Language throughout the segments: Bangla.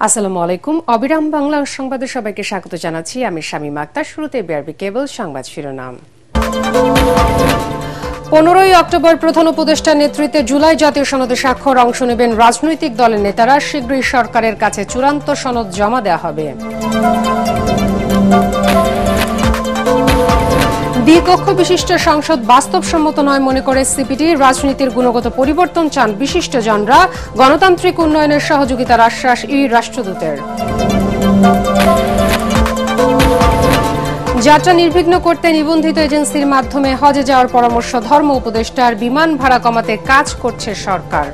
আসসালামু আলাইকুম। অবিরাম বাংলা সংবাদে সবাইকে স্বাগত জানাচ্ছি। আমি শামীমা আক্তার। শুরুতে বিআরবি কেবল সংবাদ শিরোনাম। 15ই অক্টোবর প্রধান উপদেষ্টার নেতৃত্বে জুলাই জাতীয় সনদে স্বাক্ষর অংশ নেবেন রাজনৈতিক দলের নেতারা। শীঘ্রই সরকারের কাছে চূড়ান্ত সনদ জমা দেওয়া হবে। দ্বিকক্ষ বিশিষ্ট সংসদ বাস্তবসম্মত নয় মনে করে সিপিডি। রাজনীতির গুণগত পরিবর্তন চান বিশিষ্টজনরা। গণতান্ত্রিক উন্নয়নের সহযোগিতার আশ্বাস রাষ্ট্রদূতের। যাত্রা নির্বিঘ্ন করতে নিবন্ধিত এজেন্সির মাধ্যমে হজে যাওয়ার পরামর্শ ধর্ম উপদেষ্টার। বিমান ভাড়া কমাতে কাজ করছে সরকার।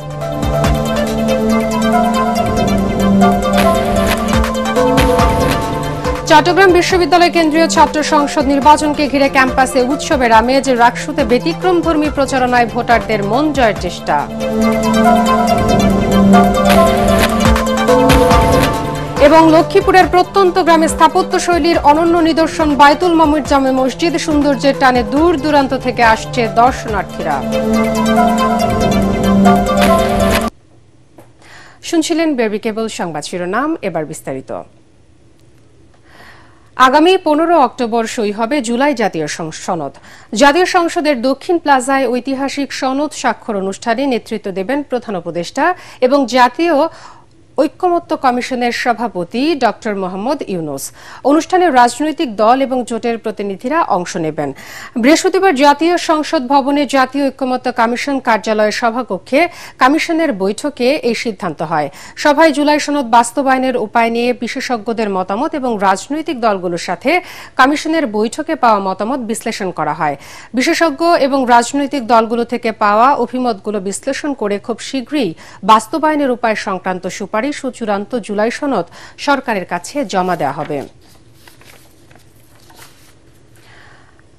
চট্টগ্রাম বিশ্ববিদ্যালয় কেন্দ্রীয় ছাত্র সংসদ নির্বাচনকে ঘিরে ক্যাম্পাসে উৎসবের আমেজ। রাকসুতে ব্যতিক্রমধর্মী প্রচারণায় ভোটারদের মন জয়ের চেষ্টা। এবং লক্ষ্মীপুরের প্রত্যন্ত গ্রামে স্থাপত্য শৈলীর অনন্য নিদর্শন বায়তুল মামুর জামে মসজিদ। সৌন্দর্যের টানে দূর দূরান্ত থেকে আসছে দর্শনার্থীরা। শুনছিলেন বিআরবি কেবল সংবাদ শিরোনাম, এবার বিস্তারিত। আগামী 15 অক্টোবর সই হবে জুলাই জাতীয় সনদ। জাতীয় সংসদের দক্ষিণ প্লাজায় ঐতিহাসিক সনদ স্বাক্ষর অনুষ্ঠানে নেতৃত্ব দেবেন প্রধান উপদেষ্টা এবং জাতীয় ঐক্যমত্য কমিশনের সভাপতি ডক্টর মোহাম্মদ ইউনুস। অনুষ্ঠানে রাজনৈতিক দল এবং জোটের প্রতিনিধিরা অংশ নেবেন। বৃহস্পতিবার জাতীয় সংসদ ভবনে জাতীয় ঐক্যমত্য কমিশন কার্যালয়ের সভাকক্ষে কমিশনের বৈঠকে এই সিদ্ধান্ত হয়। সভায় জুলাই সনদ বাস্তবায়নের উপায় নিয়ে বিশেষজ্ঞদের মতামত এবং রাজনৈতিক দলগুলোর সাথে কমিশনের বৈঠকে পাওয়া মতামত বিশ্লেষণ করা হয়। বিশেষজ্ঞ এবং রাজনৈতিক দলগুলো থেকে পাওয়া অভিমতগুলো বিশ্লেষণ করে খুব শীঘ্রই বাস্তবায়নের উপায় সংক্রান্ত সুপারিশ ও চূড়ান্ত জুলাই সনদ সরকারের কাছে জমা দেওয়া হবে।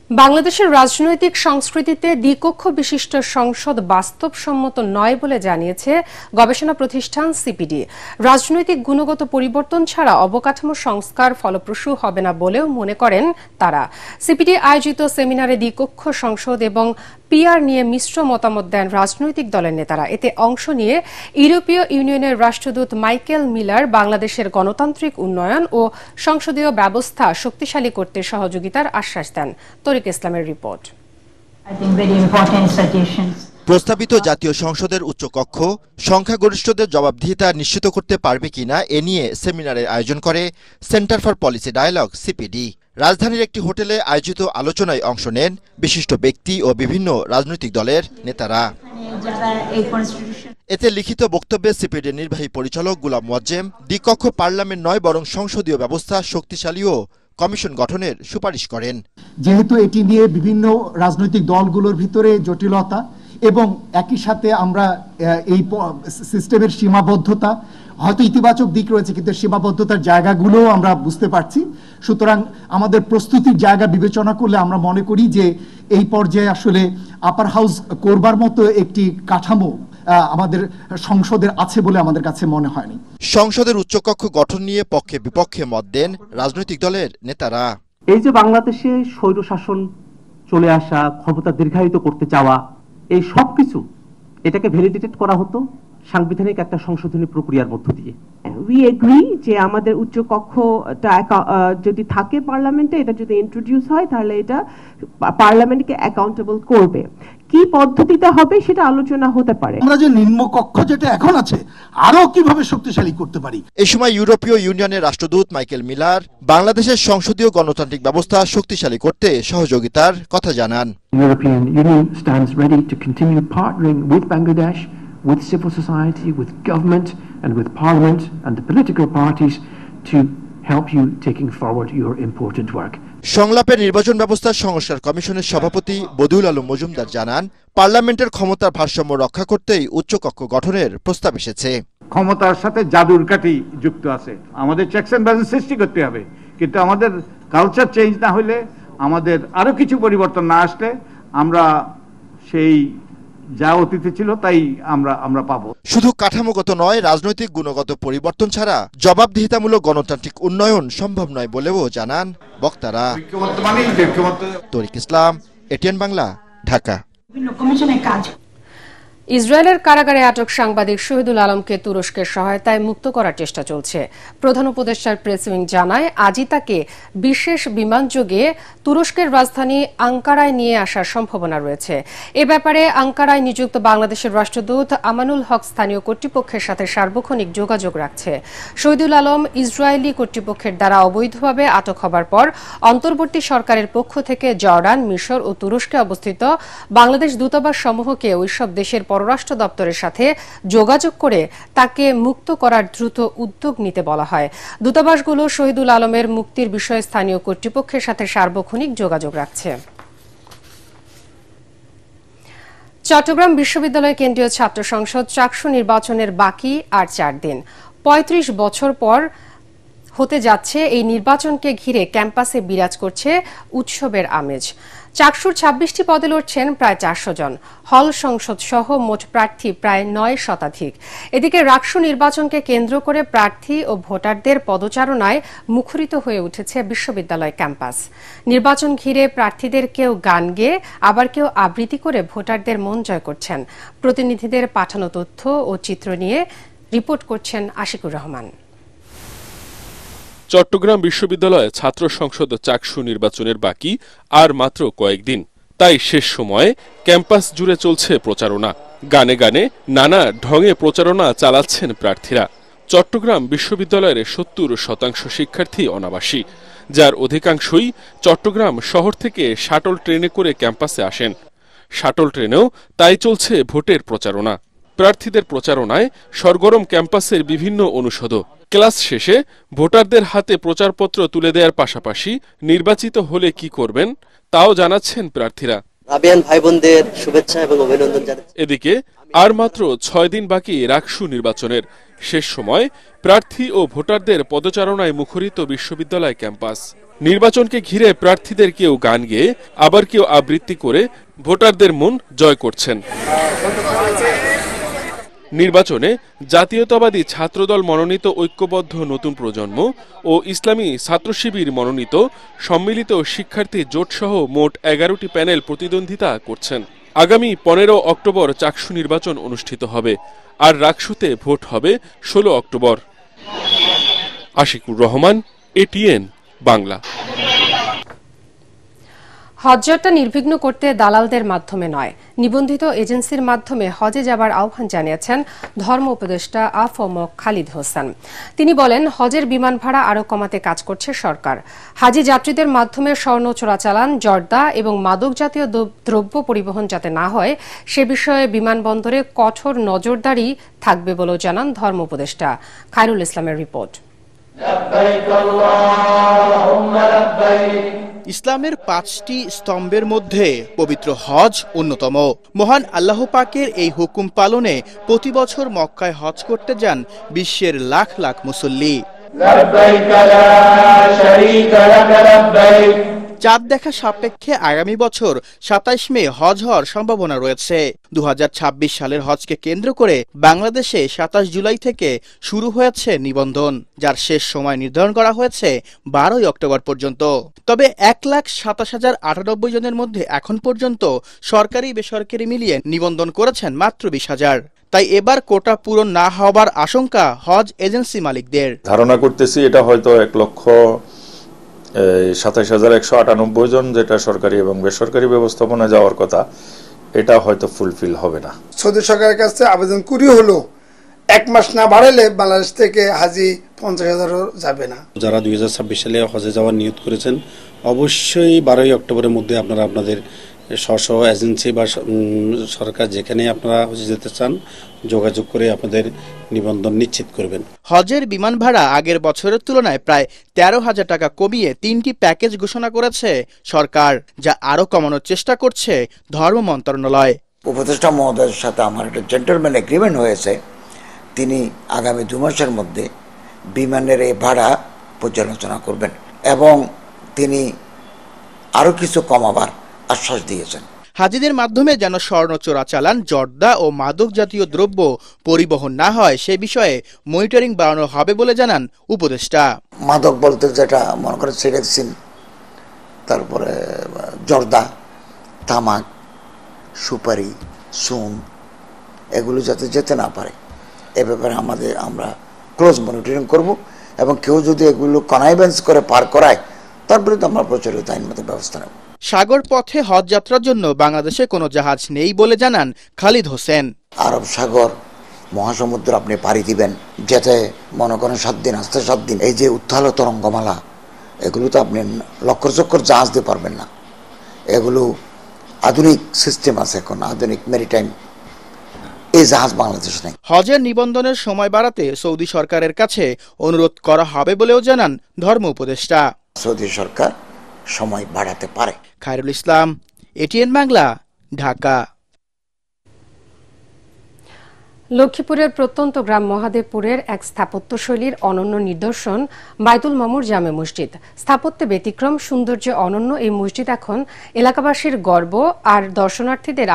বাংলাদেশের রাজনৈতিক সংস্কৃতিতে দ্বিকক্ষ বিশিষ্ট সংসদ বাস্তবসম্মত নয় বলে জানিয়েছে গবেষণা প্রতিষ্ঠান সিপিডি। রাজনৈতিক গুণগত পরিবর্তন ছাড়া অবকাঠামো সংস্কার ফলপ্রসূ হবে না বলেও মনে করেন তারা। সিপিডি আয়োজিত সেমিনারে দ্বিকক্ষ সংসদ এবং পিআর নিয়ে মিশ্র মতামত দেন রাজনৈতিক দলের নেতারা। এতে অংশ নিয়ে ইউরোপীয় ইউনিয়নের রাষ্ট্রদূত মাইকেল মিলার বাংলাদেশের গণতান্ত্রিক উন্নয়ন ও সংসদীয় ব্যবস্থা শক্তিশালী করতে সহযোগিতার আশ্বাস দেন। তরিক ইসলামের রিপোর্ট। প্রস্তাবিত জাতীয় সংসদের উচ্চকক্ষ সংখ্যাগরিষ্ঠদের জবাবদিহিতা নিশ্চিত করতে পারবে কিনা এ নিয়ে সেমিনারের আয়োজন করে centre for policy dialogue CPD. রাজধানীর একটি হোটেলে আয়োজিত আলোচনায় অংশ নেন বিশিষ্ট ব্যক্তি ও বিভিন্ন রাজনৈতিক দলের নেতারা। এতে লিখিত বক্তব্যে সিপিডির নির্বাহী পরিচালক গুলাম মোয়াজ্জেম দ্বিকক্ষ পার্লামেন্ট নয় বরং সংসদীয় ব্যবস্থা শক্তিশালী ও কমিশন গঠনের সুপারিশ করেন। যেহেতু এটি নিয়ে বিভিন্ন রাজনৈতিক দলগুলোর ভিতরে জটিলতা এবং একই সাথে আমরা এই সিস্টেমের সীমাবদ্ধতা, হয়তো ইতিবাচক দিক রয়েছে কিন্তু সীমাবদ্ধতার জায়গাগুলোও আমরা বুঝতে পারছি। সুতরাং আমাদের প্রস্তুতির জায়গা বিবেচনা করলে আমরা মনে করি যে এই পর্যায়ে আসলে আপার হাউস করবার মতো একটি কাঠামো আমাদের সংসদের আছে বলে আমাদের কাছে মনে হয়নি। সংসদের উচ্চকক্ষ গঠন নিয়ে পক্ষে বিপক্ষে মত দেন রাজনৈতিক দলের নেতারা। এই যে বাংলাদেশে স্বৈরশাসন চলে আসা, ক্ষমতা দীর্ঘায়িত করতে চাওয়া, এই সবকিছু এটাকে ভ্যালিডেটেড করা হতো সাংবিধানিক একটা সংশোধনী প্রক্রিয়ার মধ্য দিয়ে। উই এগ্রি যে আমাদের উচ্চ কক্ষটা যদি থাকে পার্লামেন্টে, এটা যদি ইন্ট্রোডিউস হয় তাহলে এটা পার্লামেন্টকে অ্যাকাউন্টেবল করবে। কি পদ্ধতিতে হবে সেটা আলোচনা হতে পারে। আমরা যে নিম্নকক্ষ যেটা এখন আছে আরো কিভাবে শক্তিশালী করতে পারি। এই সময় ইউরোপীয় ইউনিয়নের রাষ্ট্রদূত মাইকেল মিলার বাংলাদেশের সংসদীয় গণতান্ত্রিক ব্যবস্থা শক্তিশালী করতে সহযোগিতার কথা জানান। European Union stands ready to continue partnering with Bangladesh, with civil society, with government and with parliament and the political parties to help you taking forward your important work. সংলাপের নির্বাচন ব্যবস্থার সংস্কার কমিশনের সভাপতি বদিউল আলম মজুমদার জানান, পার্লামেন্টের ক্ষমতার ভারসাম্য রক্ষা করতেই উচ্চকক্ষ গঠনের প্রস্তাব এসেছে। ক্ষমতার সাথে জাদুর কাঠি যুক্ত আছে। আমাদের চেকস এন্ড ব্যালেন্স সৃষ্টি করতে হবে, কিন্তু আমাদের কালচার চেঞ্জ না হলে, আমাদের আরো কিছু পরিবর্তন না আসলে আমরা সেই যা অতীতে ছিল তাই আমরা পাবো। শুধু কাঠামোগত নয়, রাজনৈতিক গুণগত পরিবর্তন ছাড়া জবাবদিহিতামূলক গণতান্ত্রিক উন্নয়ন সম্ভব নয় বলেও জানান বক্তারা। তরিক ইসলাম, এটিএন বাংলা, ঢাকা। ইসরায়েলের কারাগারে আটক সাংবাদিক শহীদুল আলমকে তুরস্কের সহায়তায় মুক্ত করার চেষ্টা চলছে। প্রধান উপদেষ্টার প্রেস উইং জানায়, আজই তাকে বিশেষ বিমানযোগে তুরস্কের রাজধানী আঙ্কারায় নিয়ে আসার সম্ভাবনা রয়েছে। এ ব্যাপারে আঙ্কারায় নিযুক্ত বাংলাদেশের রাষ্ট্রদূত আমানুল হক স্থানীয় কর্তৃপক্ষের সাথে সার্বক্ষণিক যোগাযোগ রাখছে। শহীদুল আলম ইসরায়েলি কর্তৃপক্ষের দ্বারা অবৈধভাবে আটক হবার পর অন্তর্বর্তী সরকারের পক্ষ থেকে জর্ডান, মিশর ও তুরস্কে অবস্থিত বাংলাদেশ দূতাবাস সমূহকে ওইসব দেশের পররাষ্ট্র দপ্তরের সাথে যোগাযোগ করে তাকে মুক্ত করার দ্রুত উদ্যোগ নিতে বলা হয়। দূতাবাসগুলো শহীদুল আলমের মুক্তির বিষয়ে স্থানীয় কর্তৃপক্ষের সাথে সার্বক্ষণিক যোগাযোগ রাখছে। চট্টগ্রাম বিশ্ববিদ্যালয় কেন্দ্রীয় ছাত্র সংসদ চাকসু নির্বাচনের বাকি আর 4 দিন। 35 বছর পর হতে যাচ্ছে এই নির্বাচনকে ঘিরে ক্যাম্পাসে বিরাজ করছে উৎসবের আমেজ। চাকসুর 26টি পদে লড়ছেন প্রায় 400 জন। হল সংসদ সহ মোট প্রার্থী প্রায় 9 শতাধিক। এদিকে রাকসু নির্বাচনকে কেন্দ্র করে প্রার্থী ও ভোটারদের পদচারণায় মুখরিত হয়ে উঠেছে বিশ্ববিদ্যালয় ক্যাম্পাস। নির্বাচন ঘিরে প্রার্থীদের কেউ গান গেয়ে, আবার কেউ আবৃত্তি করে ভোটারদের মন জয় করছেন। প্রতিনিধিদের পাঠানো তথ্য ও চিত্র নিয়ে রিপোর্ট করছেন আশিকুর রহমান। চট্টগ্রাম বিশ্ববিদ্যালয়ে ছাত্র সংসদ চাকসু নির্বাচনের বাকি আর মাত্র কয়েকদিন। তাই শেষ সময়ে ক্যাম্পাস জুড়ে চলছে প্রচারণা। গানে গানে নানা ঢঙে প্রচারণা চালাচ্ছেন প্রার্থীরা। চট্টগ্রাম বিশ্ববিদ্যালয়ের 70% শিক্ষার্থী অনাবাসী, যার অধিকাংশই চট্টগ্রাম শহর থেকে শাটল ট্রেনে করে ক্যাম্পাসে আসেন। শাটল ট্রেনেও তাই চলছে ভোটের প্রচারণা। প্রার্থীদের প্রচারণায় সরগরম ক্যাম্পাসের বিভিন্ন অনুষদও। ক্লাস শেষে ভোটারদের হাতে প্রচারপত্র তুলে দেওয়ার পাশাপাশি নির্বাচিত হলে কি করবেন তাও জানাচ্ছেন প্রার্থীরা। ভাই বোনদের শুভেচ্ছা এবং অভিনন্দন জানাচ্ছি। এদিকে আর মাত্র 6 দিন বাকি রাকসু নির্বাচনের। শেষ সময় প্রার্থী ও ভোটারদের পদচারণায় মুখরিত বিশ্ববিদ্যালয় ক্যাম্পাস। নির্বাচনকে ঘিরে প্রার্থীদের কেউ গান গেয়ে, আবার কেউ আবৃত্তি করে ভোটারদের মন জয় করছেন। নির্বাচনে জাতীয়তাবাদী ছাত্রদল মনোনীত ঐক্যবদ্ধ নতুন প্রজন্ম ও ইসলামী ছাত্র শিবির মনোনীত সম্মিলিত শিক্ষার্থী জোটসহ মোট 11টি প্যানেল প্রতিদ্বন্দ্বিতা করছেন। আগামী 15 অক্টোবর চাকসু নির্বাচন অনুষ্ঠিত হবে, আর রাকসুতে ভোট হবে 16 অক্টোবর। আশিকুর রহমান, এটিএন বাংলা। হজযাত্রা নির্বিঘ্ন করতে দালালদের মাধ্যমে নয়, নিবন্ধিত এজেন্সির মাধ্যমে হজে যাবার আহ্বান জানিয়েছেন ধর্ম উপদেষ্টা আ.ফ.ম. খালিদ হোসেন। তিনি বলেন, হজের বিমান ভাড়া আরও কমাতে কাজ করছে সরকার। হাজি যাত্রীদের মাধ্যমে স্বর্ণ চোরাচালান, জর্দা এবং মাদক জাতীয় দ্রব্য পরিবহন যাতে না হয় সে বিষয়ে বিমানবন্দরে কঠোর নজরদারি থাকবে বলেও জানান ধর্ম উপদেষ্টা। খায়রুল ইসলামের রিপোর্ট। ইসলামের 5টি স্তম্ভের মধ্যে পবিত্র হজ অন্যতম। মহান আল্লাহ পাকের এই হুকুম পালনে প্রতি বছর মক্কায় হজ করতে যান বিশ্বের লাখ লাখ মুসল্লি। চাঁদ দেখা সাপেক্ষে আগামী বছর 27 মে হজ হওয়ার সম্ভাবনা রয়েছে। 2026 সালের হজকে কেন্দ্র করে বাংলাদেশে 27 জুলাই থেকে শুরু হয়েছে নিবন্ধন, যার শেষ সময় নির্ধারণ করা হয়েছে 12 অক্টোবর পর্যন্ত। তবে 1,27,098 জনের মধ্যে এখন পর্যন্ত সরকারি বেসরকারি মিলিয়ে নিবন্ধন করেছেন মাত্র 20,000। তাই এবার কোটা পূরণ না হওয়ার আশঙ্কা হজ এজেন্সি মালিকদের। ধারণা করতেছি এটা হয়তো 1,27,198 জন, যেটা সরকারি এবং বেসরকারি ব্যবস্থাপনা যাওয়ার কথা, এটা হয়তো ফুলফিল হবে না। সৌদি সরকারের কাছে আবেদন করি হলো 1 মাস না বাড়ালে বাংলাদেশ থেকে হাজি 50,000ও যাবে না। যারা 2026 সালে হজে যাওয়ার নিয়ত করেছেন, অবশ্যই 12 অক্টোবরের মধ্যে আপনারা আপনাদের স্ব এজেন্সি বা সরকার যেখানে আপনারা হজে যেতে চান যোগাযোগ করে আপনাদের নিবন্ধন নিশ্চিত করবেন। হজের বিমান ভাড়া আগের বছরের তুলনায় প্রায় 13,000 টাকা কমিয়ে 3টি প্যাকেজ ঘোষণা করেছে সরকার, যা আরও কমানোর চেষ্টা করছে ধর্ম মন্ত্রণালয়। উপদেষ্টা মহোদয়ের সাথে আমার একটা জেন্টলম্যান এগ্রিমেন্ট হয়েছে, তিনি আগামী 2 মাসের মধ্যে বিমানের এই ভাড়া পর্যালোচনা করবেন এবং তিনি আরও কিছু কমাবার আশ্বাস দিয়েছেন। হাজিদের মাধ্যমে যেন স্বর্ণ চোরাচালান, জর্দা ও মাদক জাতীয় দ্রব্য পরিবহন না হয় সে বিষয়ে মনিটরিং বাড়ানো হবে বলে জানান উপদেষ্টা। মাদক বলতে যেটা মনে করেন সিরেক্সিন, তারপরে জর্দা, তামাক, সুপারি, চুন, এগুলো যাতে যেতে না পারে এ ব্যাপারে আমরা ক্লোজ মনিটরিং করব এবং কেউ যদি এগুলো কনাইভেন্স করে পার করায় তার বিরুদ্ধে আমরা প্রচলিত আইনগত ব্যবস্থা নেব। সাগর পথে হজ যাত্রার জন্য বাংলাদেশে কোনো জাহাজ নেই বলে জানান খালিদ হোসেন। আরব সাগর মহাসমুদ্র আপনি পাড়ি দিবেন, যেতে মনে করেন 7 দিন, আসতে 7 দিন। এই যে উত্তাল তরঙ্গমালা, এগুলো তো আপনি লক্কর চক্কর জাহাজ দিয়ে পারবেন না। এগুলো আধুনিক সিস্টেম আছে, এখন আধুনিক মেরিটাইম, এই জাহাজ বাংলাদেশ নেই। হজের নিবন্ধনের সময় বাড়াতে সৌদি সরকারের কাছে অনুরোধ করা হবে বলেও জানান ধর্ম উপদেষ্টা। সৌদি সরকার সময় বাড়াতে পারে। খায়রুল ইসলাম, এটিএন বাংলা, ঢাকা। লক্ষ্মীপুরের প্রত্যন্ত গ্রাম মহাদেবপুরের এক স্থাপত্যশৈলীর অনন্য নিদর্শন বাইতুল মামুর জামে মসজিদ। স্থাপত্যে ব্যতিক্রম, সৌন্দর্যে অনন্য এই মসজিদ এখন এলাকাবাসীর গর্ব আর দর্শনার্থীদের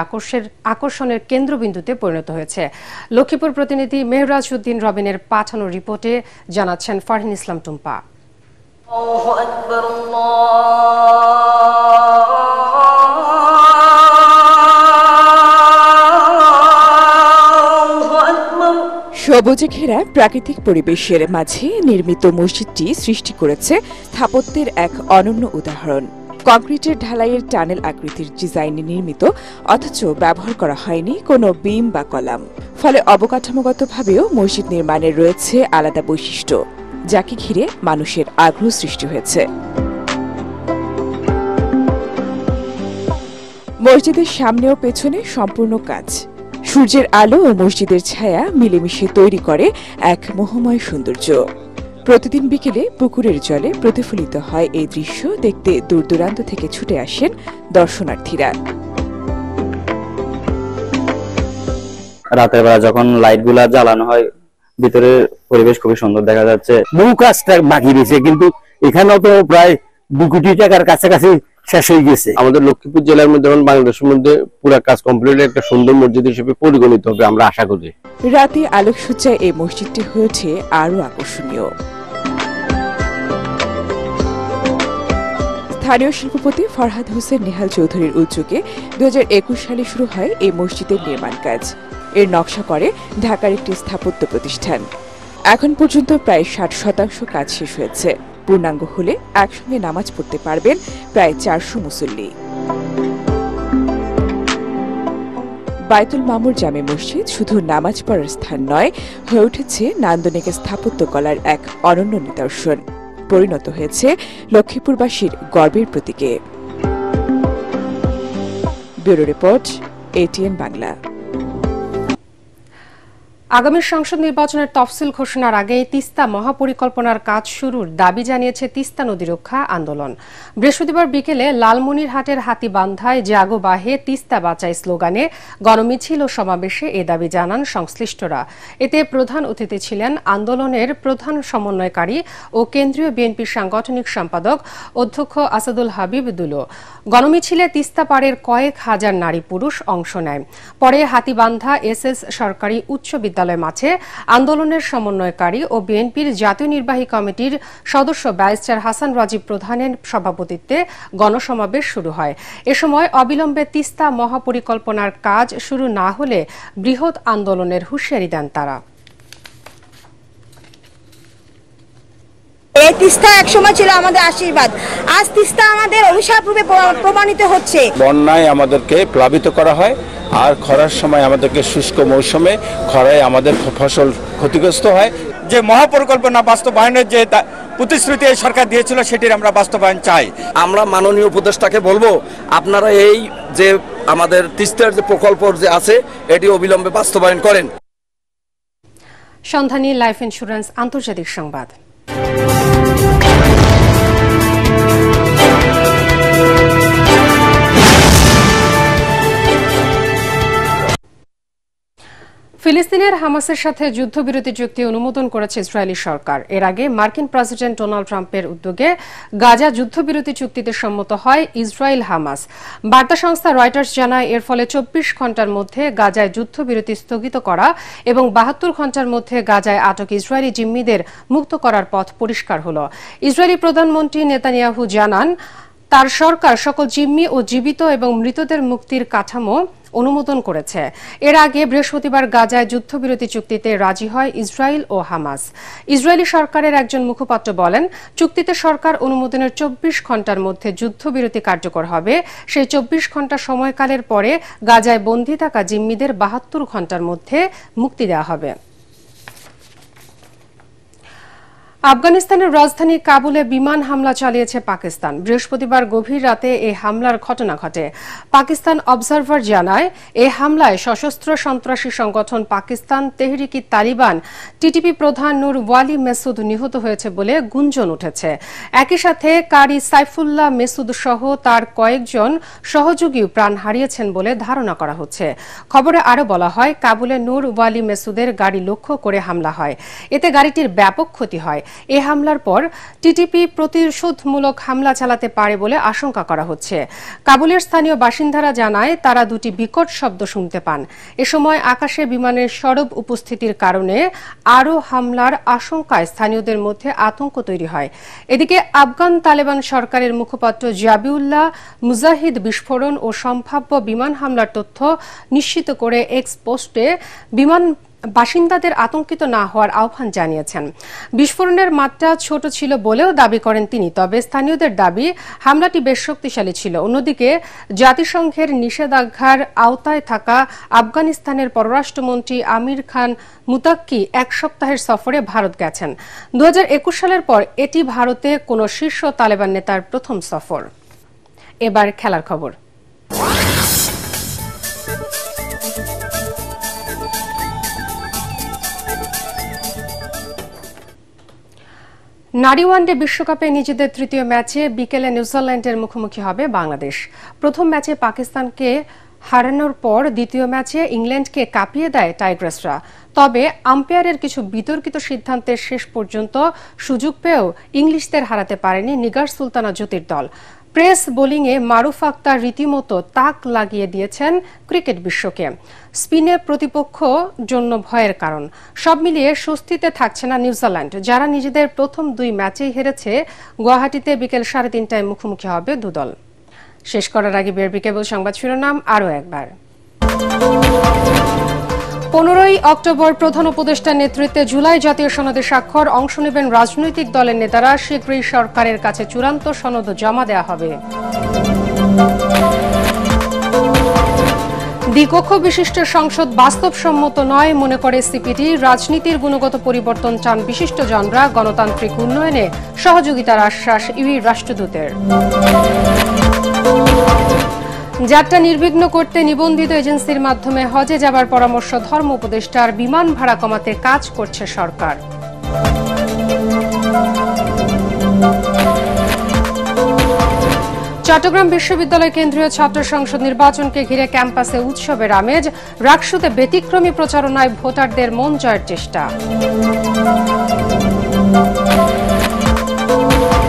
আকর্ষণের কেন্দ্রবিন্দুতে পরিণত হয়েছে। লক্ষ্মীপুর প্রতিনিধি মেহরাজ উদ্দিন রবিনের পাঠানো রিপোর্টে জানাচ্ছেন ফারহিন ইসলাম টুম্পা। সবুজে ঘেরা প্রাকৃতিক পরিবেশের মাঝে নির্মিত মসজিদটি সৃষ্টি করেছে স্থাপত্যের এক অনন্য উদাহরণ। কংক্রিটের ঢালাইয়ের টানেল আকৃতির ডিজাইনে নির্মিত, অথচ ব্যবহার করা হয়নি কোনো বিম বা কলাম। ফলে অবকাঠামোগতভাবেও মসজিদ নির্মাণের রয়েছে আলাদা বৈশিষ্ট্য, যাকে ঘিরে মানুষের আগ্রহ সৃষ্টি হয়েছে। মসজিদের সামনে ও পেছনে সম্পূর্ণ কাজ। সূর্যের আলো ও মসজিদের ছায়া মিলেমিশে তৈরি করে এক মোহময় সৌন্দর্য। প্রতিদিন বিকেলে পুকুরের জলে প্রতিফলিত হয় এই দৃশ্য দেখতে দূর দূরান্ত থেকে ছুটে আসেন দর্শনার্থীরা। রাতের বেলা যখন লাইটগুলা জ্বালানো হয়, ভিতরের পরিবেশ খুবই সুন্দর দেখা যাচ্ছে। বহু কাজটা বাকি রয়েছে, কিন্তু এখানেও তো প্রায় 2 কোটি টাকার কাছাকাছি শেষ হয়ে গেছে। আমাদের লক্ষ্মীপুর জেলার মধ্যে এবং বাংলাদেশের মধ্যে পুরো কাজ কমপ্লিট একটা সুন্দর মসজিদ হিসেবে পরিগণিত হবে আমরা আশা করি। রাতে আলোকসজ্জায় এই মসজিদটি হয়েছে আরো আকর্ষণীয়। স্থানীয় শিল্পপতি ফরহাদ হোসেন নেহাল চৌধুরীর উদ্যোগে 2021 সালে শুরু হয় এই মসজিদের নির্মাণ কাজ। এর নকশা করে ঢাকার একটি স্থাপত্য প্রতিষ্ঠান। এখন পর্যন্ত প্রায় 60% কাজ শেষ হয়েছে। পূর্ণাঙ্গ হলে একসঙ্গে নামাজ পড়তে পারবেন প্রায় 400 মুসল্লি। বাইতুল মামুর জামে মসজিদ শুধু নামাজ পড়ার স্থান নয়, হয়ে উঠেছে নান্দনিক স্থাপত্যকলার এক অনন্য নিদর্শন। পরিণত হয়েছে লক্ষ্মীপুরবাসীর গর্বের প্রতীকে। Bureau report, ATN Bangla. আগামী সংসদ নির্বাচনের তফসিল ঘোষণার আগে তিস্তা মহাপরিকল্পনার কাজ শুরুর দাবি জানিয়েছে তিস্তা নদী রক্ষা আন্দোলন। বৃহস্পতিবার বিকেলে লালমনিরহাটের হাতীবান্ধায় জাগো বাহে তিস্তা বাঁচাই স্লোগানে গণমিছিল ও সমাবেশে এ দাবি জানান সংশ্লিষ্টরা। এতে প্রধান অতিথি ছিলেন আন্দোলনের প্রধান সমন্বয়কারী ও কেন্দ্রীয় বিএনপির সাংগঠনিক সম্পাদক অধ্যক্ষ আসাদুল হাবিব দুলো। গণমিছিলে তিস্তা পাড়ের কয়েক হাজার নারী পুরুষ অংশ নেয়। পরে হাতীবান্ধা এসএস সরকারি উচ্চ বিদ্যালয় মাঠে আন্দোলনের সমন্বয়কারী ও বিএনপির জাতীয় নির্বাহী কমিটির সদস্য ব্যারিস্টার হাসান রাজীব প্রধানের সভাপতিত্বে গণসমাবেশ শুরু হয়। এ সময় অবিলম্বে তিস্তা মহাপরিকল্পনার কাজ শুরু না হলে বৃহৎ আন্দোলনের হুঁশিয়ারি দেন তারা। এই তিস্তা একসময় ছিল আমাদের আশীর্বাদ, আজ তিস্তা আমাদের অভিশাপ রূপে প্রমাণিত হচ্ছে। বন্যায় আমাদেরকে প্লাবিত করা হয়, আর খরার সময় আমাদেরকে শুষ্ক মৌসুমে খরায় আমাদের ফসল ক্ষতিগ্রস্ত হয়। যে মহাপরিকল্পনা বাস্তবায়নের যে প্রতিশ্রুতি এই সরকার দিয়েছিল, সেটির আমরা বাস্তবায়ন চাই। আমরা মাননীয় উপদেষ্টাকে বলবো, আপনারা এই যে আমাদের তিস্তার যে প্রকল্প যে আছে, এটি অবিলম্বে বাস্তবায়ন করেন। সন্ধানী লাইফ ইন্স্যুরেন্স আন্তর্জাতিক সংবাদ। ফিলিস্তিনের হামাসের সাথে যুদ্ধবিরতি চুক্তি অনুমোদন করেছে ইসরায়েলি সরকার। এর আগে মার্কিন প্রেসিডেন্ট ডোনাল্ড ট্রাম্পের উদ্যোগে গাজা যুদ্ধবিরতি চুক্তিতে সম্মত হয় ইসরায়েল হামাস। বার্তা সংস্থা রয়টার্স জানায়, এর ফলে 24 ঘণ্টার মধ্যে গাজায় যুদ্ধবিরতি স্থগিত করা এবং 72 ঘণ্টার মধ্যে গাজায় আটক ইসরায়েলি জিম্মিদের মুক্ত করার পথ পরিষ্কার হল। ইসরায়েলি প্রধানমন্ত্রী নেতানিয়াহু জানান, তার সরকার সকল জিম্মি ও জীবিত এবং মৃতদের মুক্তির কাঠামো অনুমোদন করেছে। এর আগে বৃহস্পতিবার গাজায় যুদ্ধবিরতি চুক্তিতে রাজি হয় ইসরায়েল ও হামাস। ইসরায়েলি সরকারের একজন মুখপাত্র বলেন, চুক্তিতে সরকার অনুমোদনের 24 ঘণ্টার মধ্যে যুদ্ধবিরতি কার্যকর হবে। সেই 24 ঘণ্টা সময়কালের পরে গাজায় বন্দী থাকা জিম্মিদের 72 ঘণ্টার মধ্যে মুক্তি দেওয়া হবে। আফগানিস্তানের রাজধানী কাবুলে বিমান হামলা চালিয়েছে পাকিস্তান। বৃহস্পতিবার গভীর রাতে এই হামলার ঘটনা ঘটে। পাকিস্তান অবজারভার জানায়, এই হামলায় সশস্ত্র সন্ত্রাসী সংগঠন পাকিস্তান তেহরিকি তালিবান টিটিপি প্রধান নূর ওয়ালি মেসুদ নিহত হয়েছে বলে গুঞ্জন উঠেছে। একই সাথে কারি সাইফুল্লাহ মেসুদ সহ তার কয়েকজন সহযোগীও প্রাণ হারিয়েছেন বলে ধারণা করা হচ্ছে। খবরে আরও বলা হয়, কাবুলে নূর ওয়ালি মেসুদের গাড়ি লক্ষ্য করে হামলা হয়। এতে গাড়িটির ব্যাপক ক্ষতি হয়। এই হামলার পর টিটিপি প্রতিশোধমূলক হামলা চালাতে পারে বলে আশঙ্কা করা হচ্ছে। কাবুলের স্থানীয় বাসিন্দারা জানায়, তারা দুটি বিকট শব্দ শুনতে পান। এ সময় আকাশে বিমানের সরব উপস্থিতির কারণে আরও হামলার আশঙ্কায় স্থানীয়দের মধ্যে আতঙ্ক তৈরি হয়। এদিকে আফগান তালেবান সরকারের মুখপাত্র জাবিউল্লাহ মুজাহিদ বিস্ফোরণ ও সম্ভাব্য বিমান হামলার তথ্য নিশ্চিত করে এক্স পোস্টে বাসিন্দাদের আতঙ্কিত না হওয়ার আহ্বান জানিয়েছেন। বিস্ফোরণের মাত্রা ছোট ছিল বলেও দাবি করেন তিনি। তবে স্থানীয়দের দাবি, হামলাটি বেশ শক্তিশালী ছিল। অন্যদিকে জাতিসংঘের নিষেধাজ্ঞার আওতায় থাকা আফগানিস্তানের পররাষ্ট্রমন্ত্রী আমির খান মুতাক্কি 1 সপ্তাহের সফরে ভারত গেছেন। 2021 সালের পর এটি ভারতে কোনো শীর্ষ তালেবান নেতার প্রথম সফর। এবার খেলার খবর। নারী ওয়ানডে বিশ্বকাপে নিজেদের তৃতীয় ম্যাচে বিকেলে নিউজিল্যান্ডের মুখোমুখি হবে বাংলাদেশ। প্রথম ম্যাচে পাকিস্তানকে হারানোর পর দ্বিতীয় ম্যাচে ইংল্যান্ডকে কাঁপিয়ে দেয় টাইগ্রেসরা। তবে আম্পায়ারের কিছু বিতর্কিত সিদ্ধান্তের শেষ পর্যন্ত সুযোগ পেয়েও ইংলিশদের হারাতে পারেনি নিগার সুলতানা জ্যোতির দল। প্রেস বোলিংয়ে মারুফ আক্তার রীতিমতো তাক লাগিয়ে দিয়েছেন ক্রিকেট বিশ্বকে। স্পিনে প্রতিপক্ষ জন্য ভয়ের কারণ। সব মিলিয়ে স্বস্তিতে থাকছে না নিউজিল্যান্ড, যারা নিজেদের প্রথম 2 ম্যাচেই হেরেছে। গুয়াহাটিতে বিকেল 3:30টায় মুখোমুখি হবে দুদল। শেষ করার আগে বিআরবি কেবল সংবাদ শিরোনাম আরও একবার। 15ই অক্টোবর প্রধান উপদেষ্টার নেতৃত্বে জুলাই জাতীয় সনদে স্বাক্ষর। অংশ নেবেন রাজনৈতিক দলের নেতারা। শীঘ্রই সরকারের কাছে চূড়ান্ত সনদ জমা দেওয়া হবে। দ্বিকক্ষ বিশিষ্ট সংসদ বাস্তবসম্মত নয় মনে করে সিপিডি। রাজনীতির গুণগত পরিবর্তন চান বিশিষ্টজনরা। গণতান্ত্রিক উন্নয়নে সহযোগিতার আশ্বাস ইউএই রাষ্ট্রদূতের। যাত্রা নির্বিঘ্ন করতে নিবন্ধিত এজেন্সির মাধ্যমে হজে যাবার পরামর্শ ধর্ম উপদেষ্টার। বিমান ভাড়া কমাতে কাজ করছে সরকার। চট্টগ্রাম বিশ্ববিদ্যালয় কেন্দ্রীয় ছাত্র সংসদ নির্বাচনকে ঘিরে ক্যাম্পাসে উৎসবের আমেজ। রাকসুতে ব্যতিক্রমী প্রচারণায় ভোটারদের মন জয়ের চেষ্টা।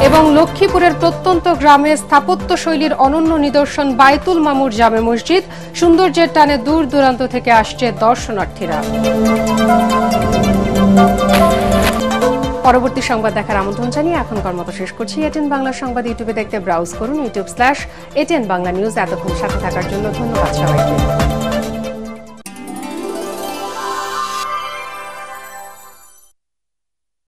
এবং লক্ষ্মীপুরের প্রত্যন্ত গ্রামে স্থাপত্য শৈলীর অনন্য নিদর্শন বায়তুল মামুর জামে মসজিদ। সৌন্দর্যের টানে দূর দূরান্ত থেকে আসছে দর্শনার্থীরা। পরবর্তী সংবাদ দেখার আমন্ত্রণ জানিয়ে এখনকার মতো শেষ করছি। এটিএন বাংলা সংবাদ ইউটিউবে দেখতে ব্রাউজ করুন youtube/ATN বাংলা নিউজ। এতক্ষণ সাথে থাকার জন্য ধন্যবাদ সবাইকে।